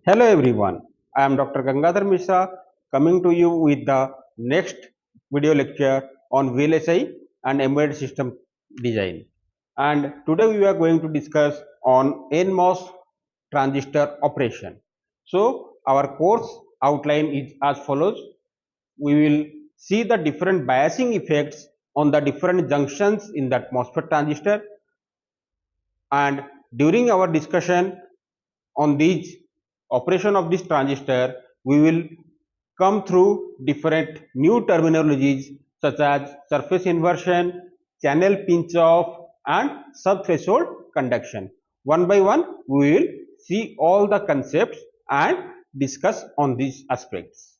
Hello everyone, I am Dr. Gangadhara Mishra coming to you with the next video lecture on VLSI and embedded system design. And today we are going to discuss on NMOS transistor operation. So our course outline is as follows. We will see the different biasing effects on the different junctions in that MOSFET transistor, and during our discussion on these operation of this transistor, we will come through different new terminologies such as surface inversion, channel pinch off, and subthreshold conduction. One by one, we will see all the concepts and discuss on these aspects.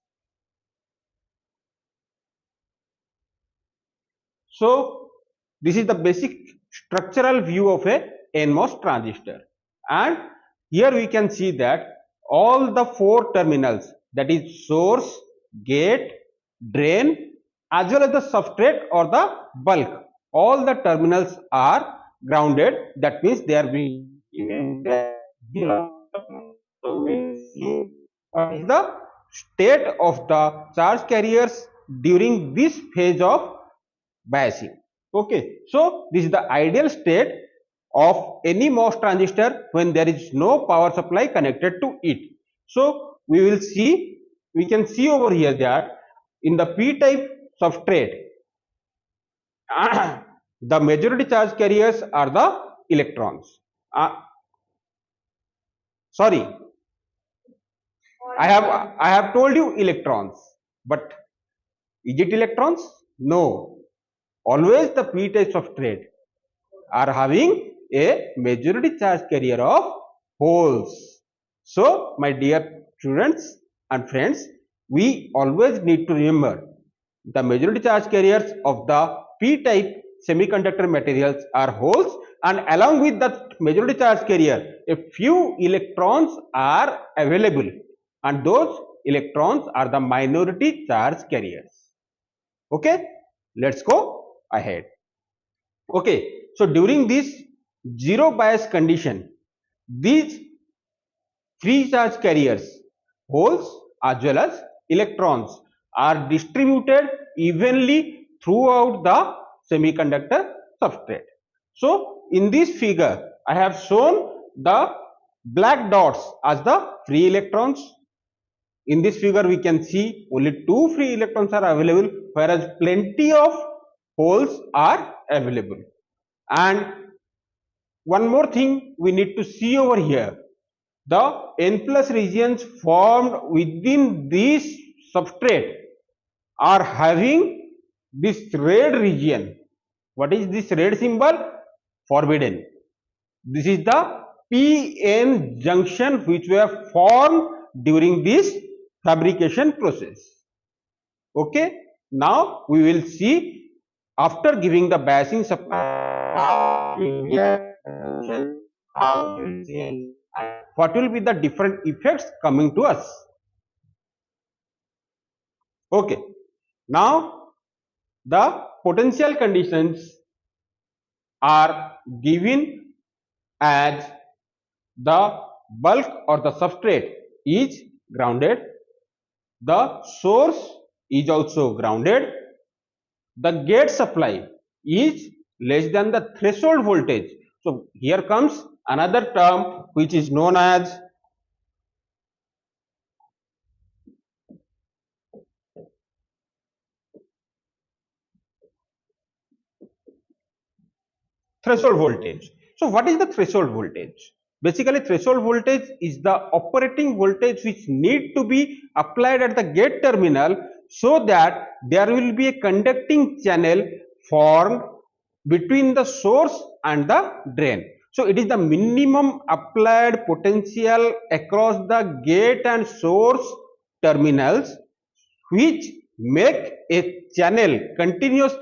So this is the basic structural view of a NMOS transistor, and here we can see that all the four terminals, that is source, gate, drain, as well as the substrate or the bulk, all the terminals are grounded. That means they are being the state of the charge carriers during this phase of biasing. Okay, so this is the ideal state of any MOS transistor when there is no power supply connected to it. So we can see over here that in the p-type substrate the majority charge carriers are the electrons. Sorry, I have told you electrons, but is it electrons? No. Always the p-type substrate are having a majority charge carrier of holes. So, my dear students and friends, we always need to remember the majority charge carriers of the p-type semiconductor materials are holes, and along with that majority charge carrier, a few electrons are available, and those electrons are the minority charge carriers. Okay, let's go ahead. Okay, so during this zero bias condition, these free charge carriers, holes as well as electrons, are distributed evenly throughout the semiconductor substrate. So in this figure, I have shown the black dots as the free electrons. In this figure, we can see only two free electrons are available, whereas plenty of holes are available. And one more thing we need to see over here, the N plus regions formed within this substrate are having this red region. What is this red symbol? Forbidden. This is the PN junction which were formed during this fabrication process. Okay, now we will see after giving the biasing supply what will be the different effects coming to us. Okay, now the potential conditions are given as the bulk or the substrate is grounded, the source is also grounded, the gate supply is less than the threshold voltage. So here comes another term which is known as threshold voltage. So what is the threshold voltage? Basically, threshold voltage is the operating voltage which need to be applied at the gate terminal so that there will be a conducting channel formed between the source and the drain. So it is the minimum applied potential across the gate and source terminals which make a channel, continuous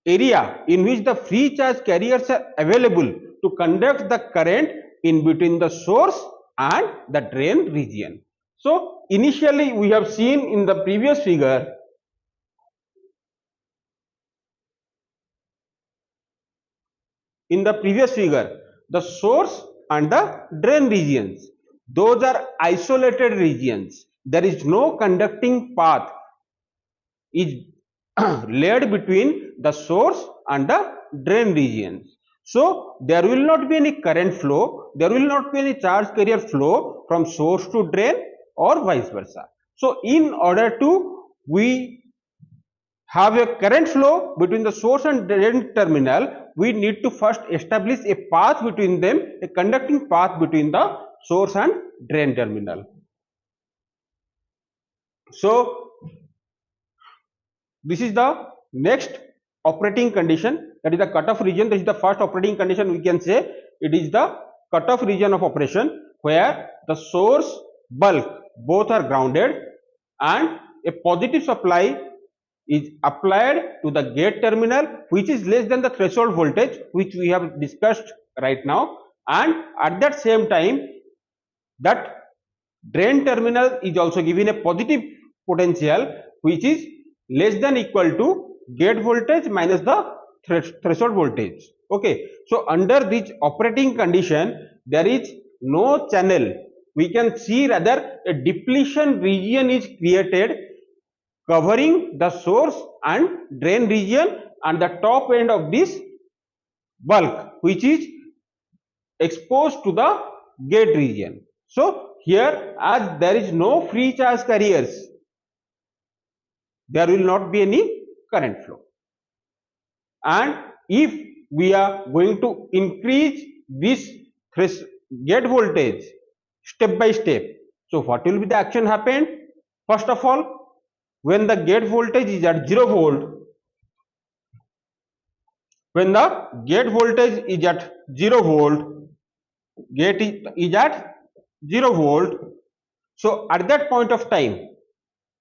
area in which the free charge carriers are available to conduct the current in between the source and the drain region. So initially we have seen in the previous figure, the source and the drain regions. Those are isolated regions. There is no conducting path is laid between the source and the drain regions. So there will not be any current flow, there will not be any charge carrier flow from source to drain or vice versa. So in order to we have a current flow between the source and drain terminal, we need to first establish a path between them, a conducting path between the source and drain terminal. So this is the next operating condition, that is the cutoff region. This is the first operating condition, we can say it is the cutoff region of operation, where the source bulk both are grounded and a positive supply is applied to the gate terminal, which is less than the threshold voltage which we have discussed right now, and at that same time that drain terminal is also given a positive potential which is less than equal to gate voltage minus the threshold voltage. Okay, so under this operating condition there is no channel, we can see rather a depletion region is created covering the source and drain region and the top end of this bulk which is exposed to the gate region. So here, as there is no free charge carriers, there will not be any current flow. And if we are going to increase this gate voltage step by step, so what will be the action happen? First of all, when the gate voltage is at 0 volt, when the gate voltage is at 0 volt, gate is at 0 volt, so at that point of time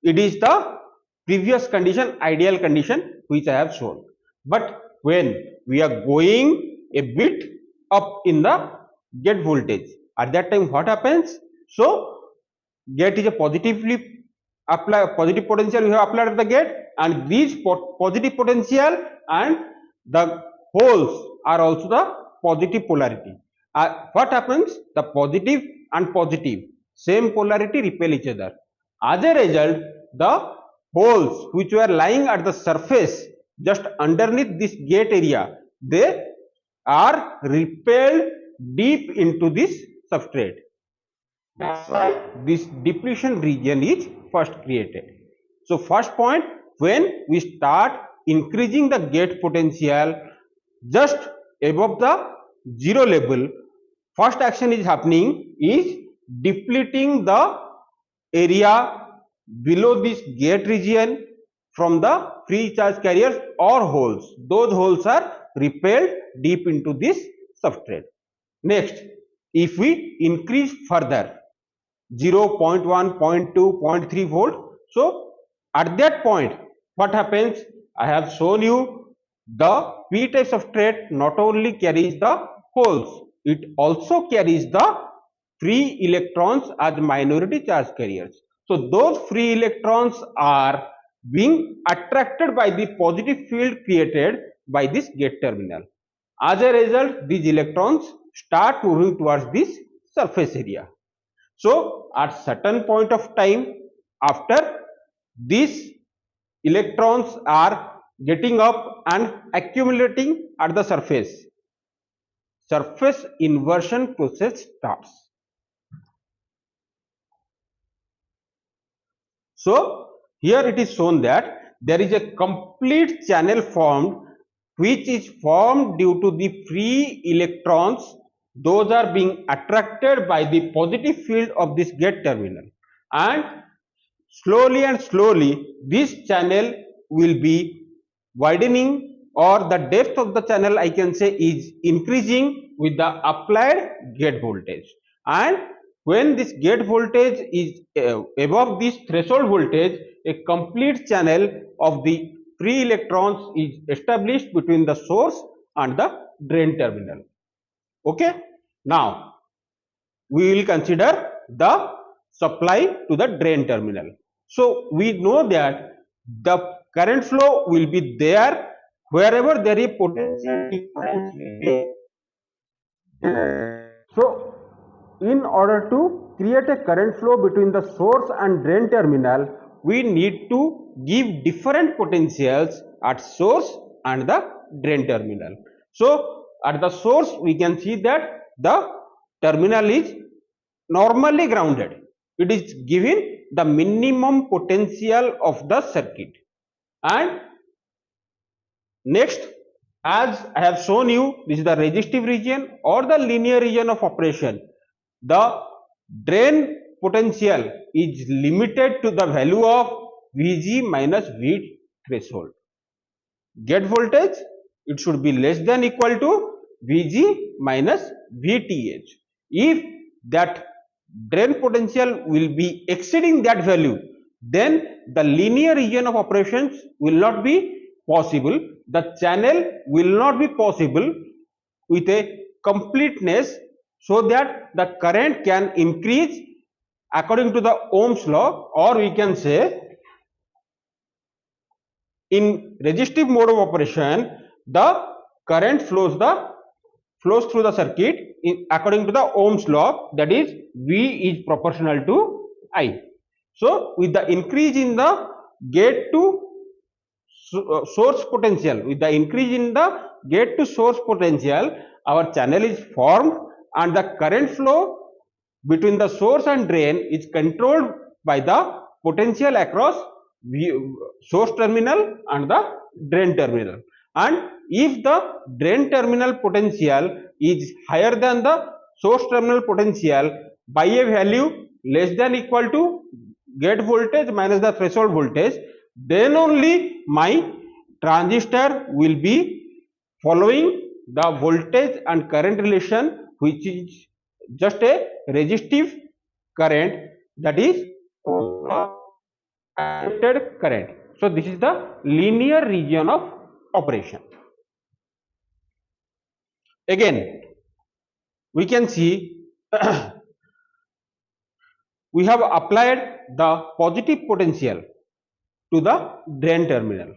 it is the previous condition, ideal condition which I have shown. But when we are going a bit up in the gate voltage, at that time what happens? So gate is a positive potential we have applied at the gate, and these positive potential and the holes are also the positive polarity. What happens? The positive and positive same polarity repel each other. As a result, the holes which were lying at the surface just underneath this gate area, they are repelled deep into this substrate. That's why this depletion region is first created. So first point, when we start increasing the gate potential just above the 0 level, first action is happening is depleting the area below this gate region from the free charge carriers or holes. Those holes are repelled deep into this substrate. Next, if we increase further 0, 0.1, 0.2, 0.3 volt, so at that point what happens? I have shown you the p type substrate not only carries the holes, it also carries the free electrons as minority charge carriers. So those free electrons are being attracted by the positive field created by this gate terminal. As a result, these electrons start moving towards this surface area. So at certain point of time, after these electrons are getting up and accumulating at the surface, surface inversion process starts. So here it is shown that there is a complete channel formed which is formed due to the free electrons. Those are being attracted by the positive field of this gate terminal, and slowly and slowly this channel will be widening, or the depth of the channel I can say is increasing with the applied gate voltage. And when this gate voltage is above this threshold voltage, a complete channel of the free electrons is established between the source and the drain terminal. Okay, now we will consider the supply to the drain terminal. So we know that the current flow will be there wherever there is potential difference. So in order to create a current flow between the source and drain terminal, we need to give different potentials at source and the drain terminal. So at the source we can see that the terminal is normally grounded. It is giving the minimum potential of the circuit. And next, as I have shown you, this is the resistive region or the linear region of operation. The drain potential is limited to the value of Vg minus V threshold. Gate voltage, it should be less than equal to Vg minus Vth. If that drain potential will be exceeding that value, then the linear region of operations will not be possible. The channel will not be possible with a completeness, so that the current can increase according to the Ohm's law, or we can say in resistive mode of operation, the current flows through the circuit according to the Ohm's law, that is V is proportional to I. So with the increase in the gate to source potential, our channel is formed, and the current flow between the source and drain is controlled by the potential across source terminal and the drain terminal. And if the drain terminal potential is higher than the source terminal potential by a value less than equal to gate voltage minus the threshold voltage, then only my transistor will be following the voltage and current relation, which is just a resistive current, that is accepted current. So this is the linear region of operation. Again, we can see we have applied the positive potential to the drain terminal.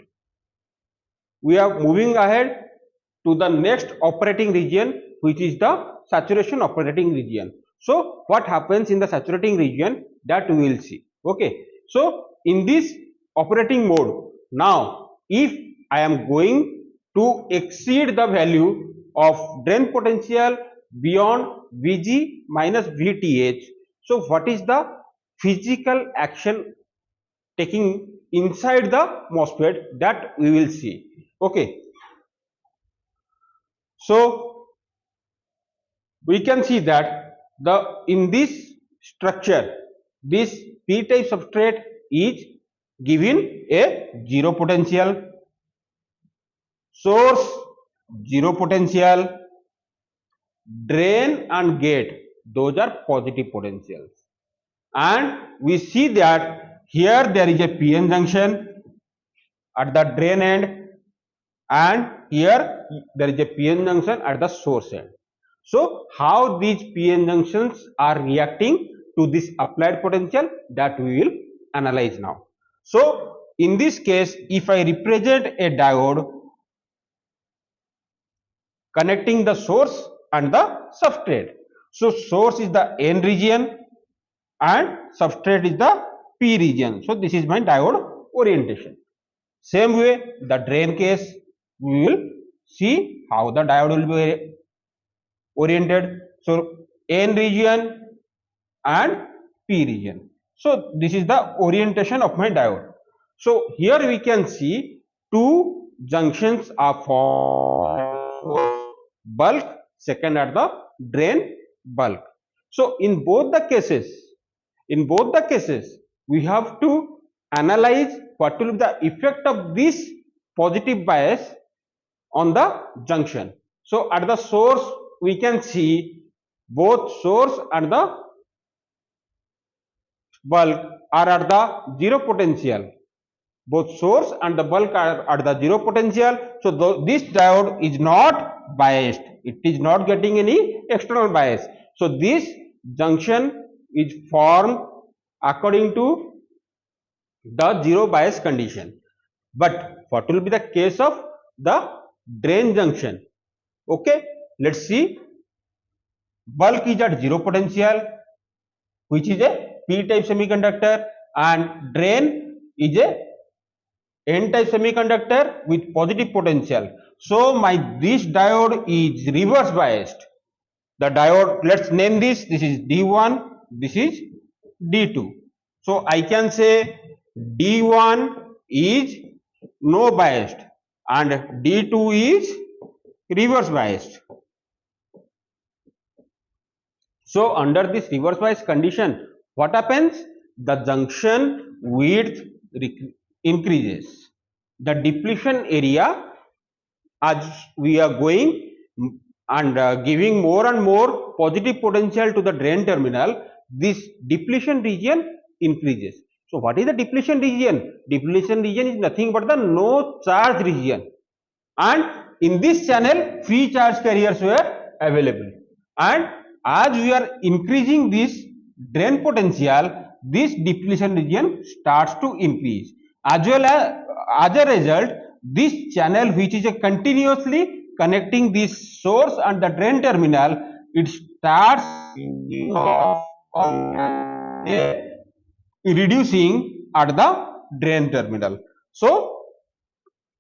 We are moving ahead to the next operating region, which is the saturation operating region. So what happens in the saturating region, that we will see. Okay, so in this operating mode, now if I am going to exceed the value of drain potential beyond Vg minus Vth, so what is the physical action taking inside the MOSFET, that we will see. Okay, so we can see that in this structure, this p type substrate is given a zero potential, source zero potential, drain and gate, those are positive potentials. And we see that here there is a PN junction at the drain end, and here there is a PN junction at the source end. So how these PN junctions are reacting to this applied potential, that we will analyze now. So in this case, if I represent a diode connecting the source and the substrate, so source is the N region and substrate is the P region. So this is my diode orientation. Same way, the drain case, we will see how the diode will be oriented. So N region and P region. So this is the orientation of my diode. So here we can see two junctions are for bulk, second at the drain bulk. So in both the cases, we have to analyze what will be the effect of this positive bias on the junction. So at the source, we can see both source and the bulk are at the zero potential. Both source and the bulk are at the zero potential. So this diode is not biased. It is not getting any external bias. So this junction is formed according to the zero bias condition. But what will be the case of the drain junction? Okay, let's see. bulk is at zero potential, which is a p-type semiconductor, and drain is a n-type semiconductor with positive potential. So my this diode is reverse biased. The diode, let's name this is D1, this is D2. So I can say D1 is no biased and D2 is reverse biased. So under this reverse bias condition, what happens? The junction width increases. The depletion area, as we are going and giving more and more positive potential to the drain terminal, this depletion region increases. So what is the depletion region? Depletion region is nothing but the no charge region, and in this channel free charge carriers were available, and as we are increasing this drain potential, this depletion region starts to increase. As well as a result, this channel, which is a continuously connecting this source and the drain terminal, it starts reducing at the drain terminal. So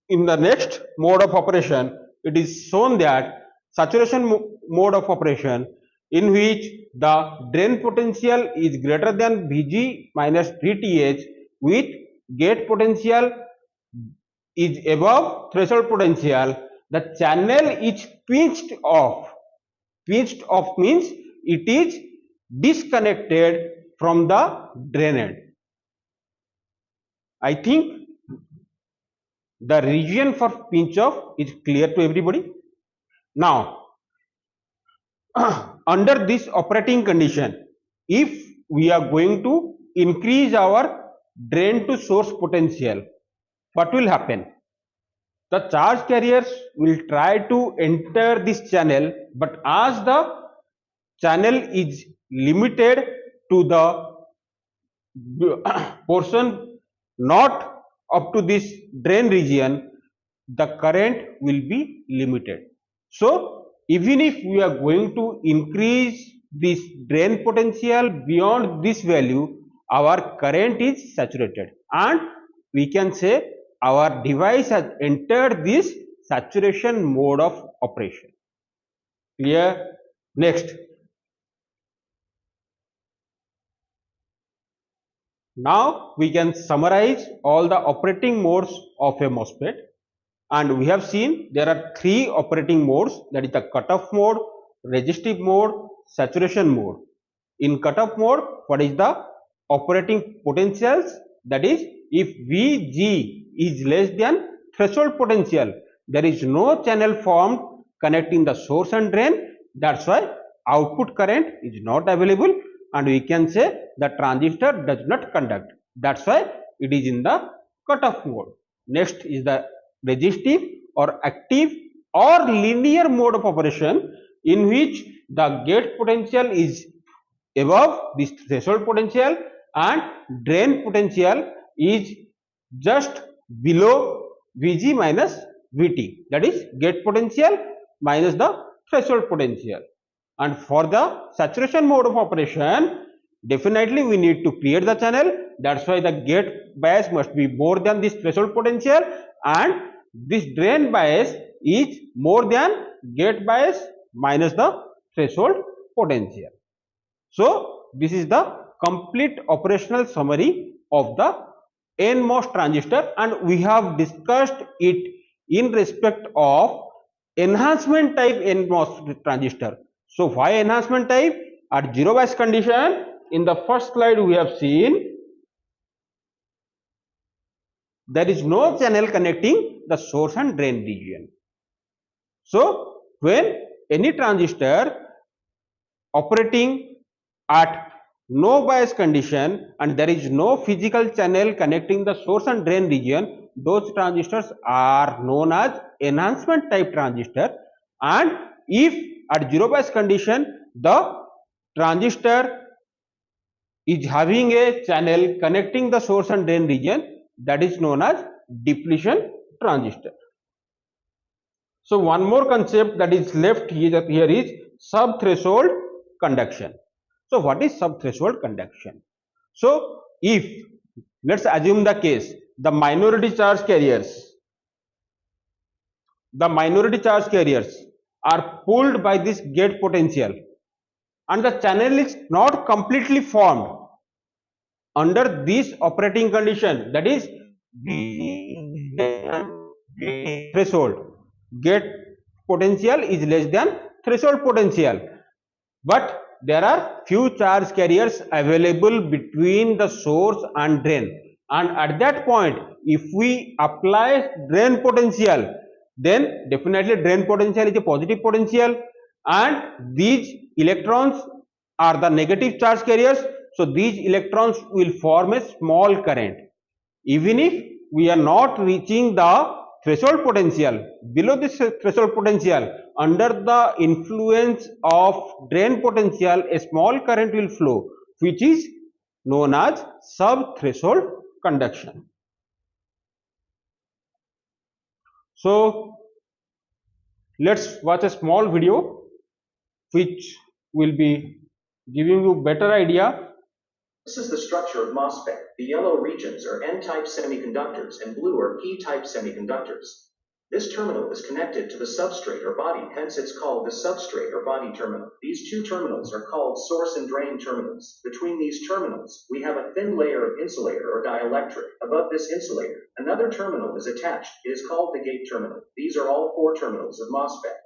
in the next mode of operation, it is shown that saturation mode of operation, in which the drain potential is greater than Vg minus Vth, with gate potential is above threshold potential, the channel is pinched off. Pinched off means it is disconnected from the drain end. I think the region for pinch off is clear to everybody. Now under this operating condition, if we are going to increase our drain to source potential, what will happen? The charge carriers will try to enter this channel, but as the channel is limited to the portion not up to this drain region, the current will be limited. So even if we are going to increase this drain potential beyond this value, our current is saturated, and we can say our device has entered this saturation mode of operation. Clear? Next, now we can summarize all the operating modes of a MOSFET, and we have seen there are three operating modes, that is the cutoff mode, resistive mode, saturation mode. In cutoff mode, what is the operating potentials? That is, if Vg is less than threshold potential, there is no channel formed connecting the source and drain, that's why output current is not available, and we can say the transistor does not conduct, that's why it is in the cutoff mode. Next is the resistive or active or linear mode of operation, in which the gate potential is above this threshold potential and drain potential is just below Vg minus Vt, that is gate potential minus the threshold potential. And for the saturation mode of operation, definitely we need to clear the channel, that's why the gate bias must be more than this threshold potential, and this drain bias is more than gate bias minus the threshold potential. So this is the complete operational summary of the NMOS transistor, and we have discussed it in respect of enhancement type NMOS transistor. So why enhancement type? At zero bias condition, in the first slide we have seen there is no channel connecting the source and drain region. So when any transistor operating at no bias condition and there is no physical channel connecting the source and drain region, those transistors are known as enhancement type transistor. And if at zero bias condition the transistor is having a channel connecting the source and drain region, that is known as depletion transistor. So one more concept that is left here is sub threshold conduction. So what is sub-threshold conduction? So if, let's assume the case, the minority charge carriers are pulled by this gate potential and the channel is not completely formed under this operating condition, that is threshold, gate potential is less than threshold potential, but there are few charge carriers available between the source and drain, and at that point if we apply drain potential, then definitely drain potential is a positive potential and these electrons are the negative charge carriers, so these electrons will form a small current. Even if we are not reaching the threshold potential, below this threshold potential, under the influence of drain potential, a small current will flow, which is known as sub-threshold conduction. So let's watch a small video which will be giving you better idea. This is the structure of MOSFET. The yellow regions are N-type semiconductors and blue are P-type semiconductors. This terminal is connected to the substrate or body, hence it's called the substrate or body terminal. These two terminals are called source and drain terminals. Between these terminals, we have a thin layer of insulator or dielectric. Above this insulator, another terminal is attached. It is called the gate terminal. These are all four terminals of MOSFET.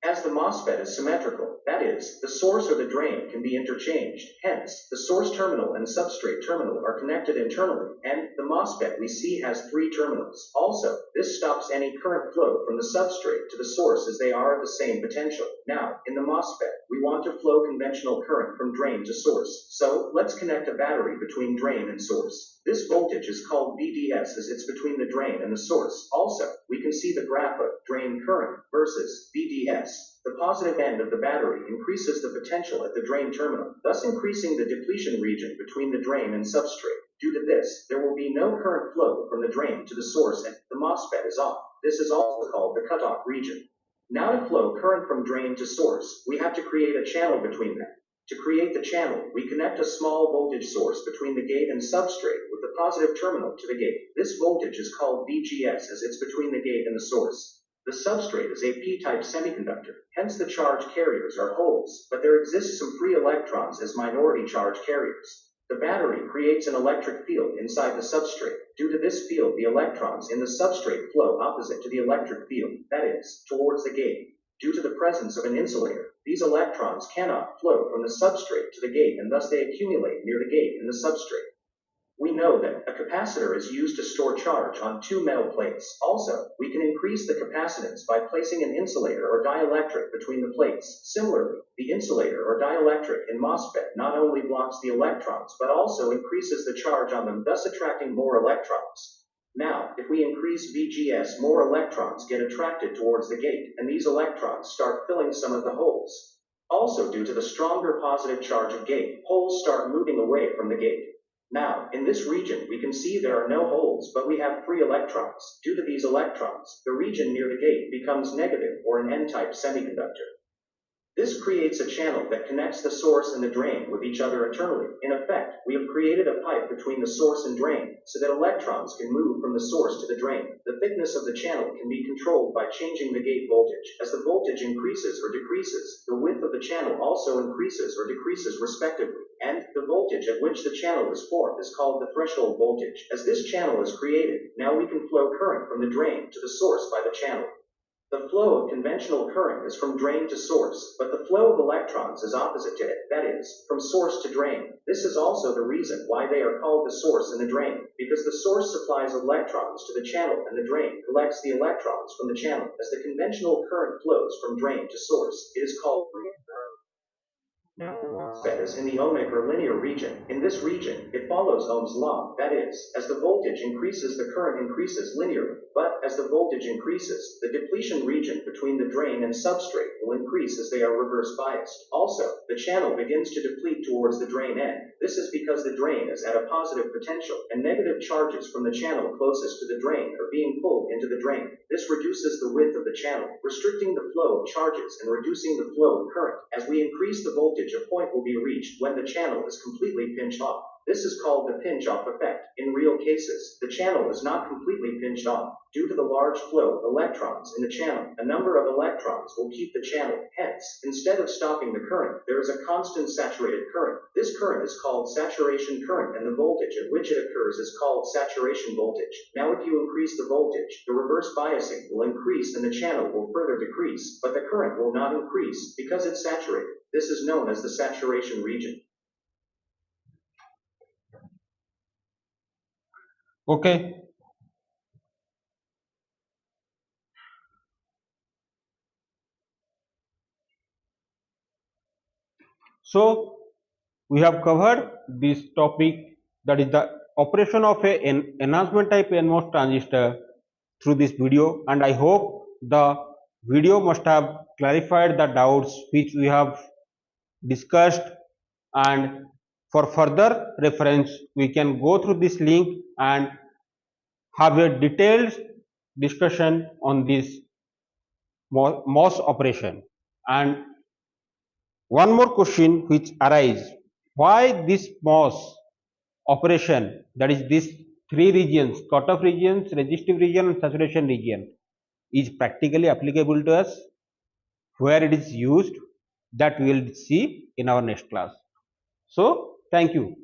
As the MOSFET is symmetrical, that is, the source or the drain can be interchanged, hence, the source terminal and substrate terminal are connected internally, and the MOSFET we see has three terminals. Also, this stops any current flow from the substrate to the source as they are of the same potential. Now, in the MOSFET, we want to flow conventional current from drain to source, so let's connect a battery between drain and source. This voltage is called VDS as it's between the drain and the source. Also, we can see the graph of drain current versus VDS. The positive end of the battery increases the potential at the drain terminal, thus increasing the depletion region between the drain and substrate. Due to this, there will be no current flow from the drain to the source and the MOSFET is off. This is also called the cutoff region. Now to flow current from drain to source, we have to create a channel between them. To create the channel, we connect a small voltage source between the gate and substrate with the positive terminal to the gate. This voltage is called VGS as it's between the gate and the source. The substrate is a p-type semiconductor, hence the charge carriers are holes, but there exists some free electrons as minority charge carriers. The battery creates an electric field inside the substrate. Due to this field, the electrons in the substrate flow opposite to the electric field, that is, towards the gate. Due to the presence of an insulator, these electrons cannot flow from the substrate to the gate and thus they accumulate near the gate and the substrate. We know that a capacitor is used to store charge on two metal plates. Also, we can increase the capacitance by placing an insulator or dielectric between the plates. Similarly, the insulator or dielectric in MOSFET not only blocks the electrons but also increases the charge on them, thus attracting more electrons. Now, if we increase VGS, more electrons get attracted towards the gate, and these electrons start filling some of the holes. Also, due to the stronger positive charge of gate, holes start moving away from the gate. Now, in this region, we can see there are no holes, but we have free electrons. Due to these electrons, the region near the gate becomes negative or an N-type semiconductor. This creates a channel that connects the source and the drain with each other internally. In effect, we have created a pipe between the source and drain, so that electrons can move from the source to the drain. The thickness of the channel can be controlled by changing the gate voltage. As the voltage increases or decreases, the width of the channel also increases or decreases respectively, and the voltage at which the channel is formed is called the threshold voltage. As this channel is created, now we can flow current from the drain to the source by the channel. The flow of conventional current is from drain to source, but the flow of electrons is opposite to it, that is, from source to drain. This is also the reason why they are called the source and the drain, because the source supplies electrons to the channel and the drain collects the electrons from the channel. As the conventional current flows from drain to source, it is called MOSFET is in the ohmic or linear region. In this region, it follows Ohm's law, that is, as the voltage increases, the current increases linearly, but as the voltage increases, the depletion region between the drain and substrate will increase as they are reverse biased. Also, the channel begins to deplete towards the drain end. This is because the drain is at a positive potential, and negative charges from the channel closest to the drain are being pulled into the drain. This reduces the width of the channel, restricting the flow of charges and reducing the flow of current. As we increase the voltage voltage, a point will be reached when the channel is completely pinched off. This is called the pinch-off effect. In real cases, the channel is not completely pinched off. Due to the large flow of electrons in the channel, a number of electrons will keep the channel. Hence, instead of stopping the current, there is a constant saturated current. This current is called saturation current, and the voltage at which it occurs is called saturation voltage. Now if you increase the voltage, the reverse biasing will increase and the channel will further decrease, but the current will not increase because it's saturated. This is known as the saturation region. Okay. So we have covered this topic, that is the operation of a enhancement type NMOS transistor, through this video, and I hope the video must have clarified the doubts which we have discussed, and for further reference we can go through this link and have a detailed discussion on this MOS operation. And one more question which arises: why this MOS operation, that is this three regions, cutoff regions, resistive region and saturation region, is practically applicable to us? Where it is used, that we will see in our next class. So thank you.